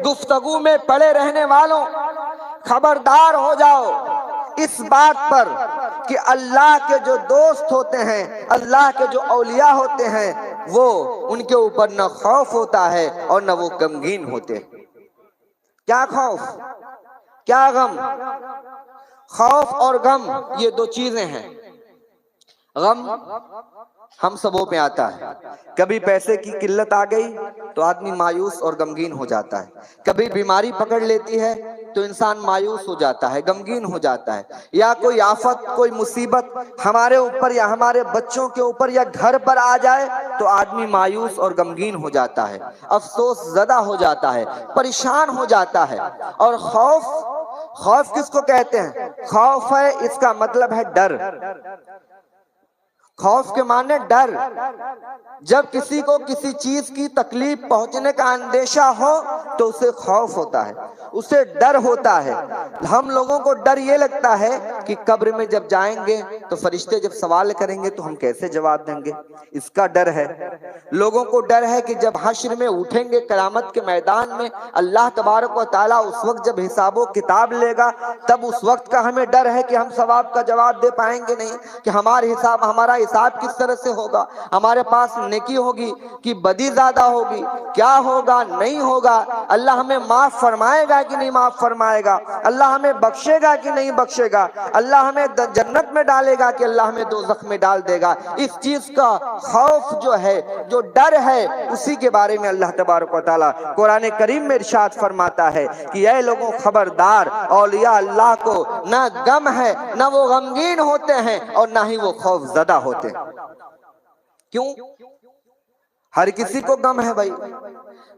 گفتگو میں پڑے رہنے والوں، خبردار ہو جاؤ اس بات پر کہ اللہ کے جو دوست ہوتے ہیں، اللہ کے جو اولیاء ہوتے ہیں، وہ ان کے اوپر نہ خوف ہوتا ہے اور نہ وہ غمگین ہوتے ہیں۔ کیا خوف، کیا غم؟ خوف اور غم یہ دو چیزیں ہیں۔ غم ہم سبوں پہ آتا ہے، کبھی پیسے کی قلت آ گئی تو آدمی مایوس اور غمگین ہو جاتا ہے، کبھی بیماری پکڑ لیتی ہے تو انسان مایوس ہو جاتا ہے، غمگین ہو جاتا ہے، یا کوئی آفت، کوئی مصیبت ہمارے اوپر یا ہمارے بچوں کے اوپر یا گھر پر آ جائے تو آدمی مایوس اور غمگین ہو جاتا ہے، افسوس زدہ ہو جاتا ہے، پریشان ہو جاتا ہے۔ اور خوف، خوف کس کو کہتے ہیں؟ خوف ہے، اس کا مطلب ہے ڈر۔ خوف کے معنی ڈر۔ جب کسی کو کسی چیز کی تکلیف پہنچنے کا اندیشہ ہو تو اسے خوف ہوتا ہے، اسے ڈر ہوتا ہے۔ ہم لوگوں کو ڈر یہ لگتا ہے کہ قبر میں جب جائیں گے تو فرشتے جب سوال کریں گے تو ہم کیسے جواب دیں گے، اس کا ڈر ہے۔ لوگوں کو ڈر ہے کہ جب حشر میں اٹھیں گے قیامت کے میدان میں، اللہ تبارک و تعالیٰ اس وقت جب حساب و کتاب لے گا تب اس وقت کا ہمیں ڈر ہے کہ ہم ثواب کا جواب دے پائیں گے نہیں، کہ ہمارا حساب کس طرح سے ہوگا، ہمارے پاس نیکی ہوگی کہ بدی زیادہ ہوگی، کیا ہوگا نہیں ہوگا، اللہ ہمیں معاف فرمائے گا کہ نہیں معاف فرمائے گا، اللہ ہمیں بخشے گا کہ نہیں بخشے گا، اللہ ہمیں جنت میں ڈالے گا کہ اللہ ہمیں دوزخ میں ڈال دے گا۔ اس چیز کا خوف جو ہے، جو ڈر ہے، اسی کے بارے میں اللہ تبارک و تعالیٰ قرآن کریم میں ارشاد فرماتا ہے کہ اے لوگوں خبردار، اولیاء اللہ کو نہ غم ہے، نہ وہ غمگین ہوتے ہیں اور نہ ہی وہ خوف زدہ ہوتے ہیں۔ کیوں؟ ہر کسی کو غم ہے بھائی،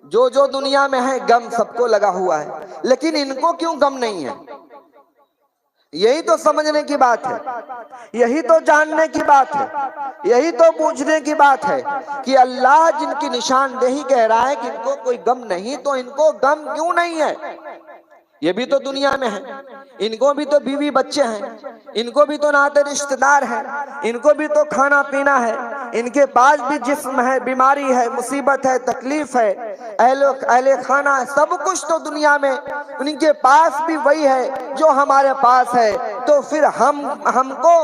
جو دنیا میں ہے غم سب کو لگا ہوا ہے، لیکن ان کو کیوں غم نہیں ہے؟ یہی تو سمجھنے کی بات ہے، یہی تو جاننے کی بات ہے، یہی تو پوچھنے کی بات ہے کہ اللہ جن کی نشاندہی کہہ رہا ہے کہ ان کو کوئی غم نہیں، تو ان کو غم کیوں نہیں ہے؟ یہ بھی تو دنیا میں ہے، ان کو بھی تو بیوی بچے ہیں، ان کو بھی تو ناتے رشتہ دار ہیں، ان کو بھی تو کھانا پینا ہے، ان کے پاس بھی جسم ہے، بیماری ہے، مصیبت ہے، تکلیف ہے، اہل خانہ ہے، سب کچھ تو دنیا میں ان کے پاس بھی وہی ہے جو ہمارے پاس ہے۔ تو پھر ہم کو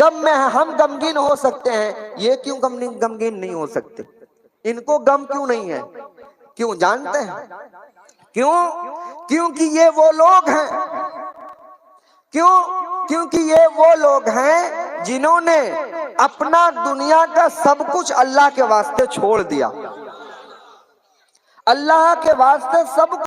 غم میں ہے، ہم غمگین ہو سکتے ہیں، یہ کیوں غمگین نہیں ہو سکتے؟ ان کو غم کیوں نہیں ہے؟ کیوں جانتے ہیں؟ کیوں؟ کیونکہ یہ وہ لوگ ہیں، کیونکہ یہ وہ لوگ ہیں جنہوں نے اپنا دنیا کا سب کچھ اللہ کے واسطے چھوڑ دیا، اللہ کے واسطے سب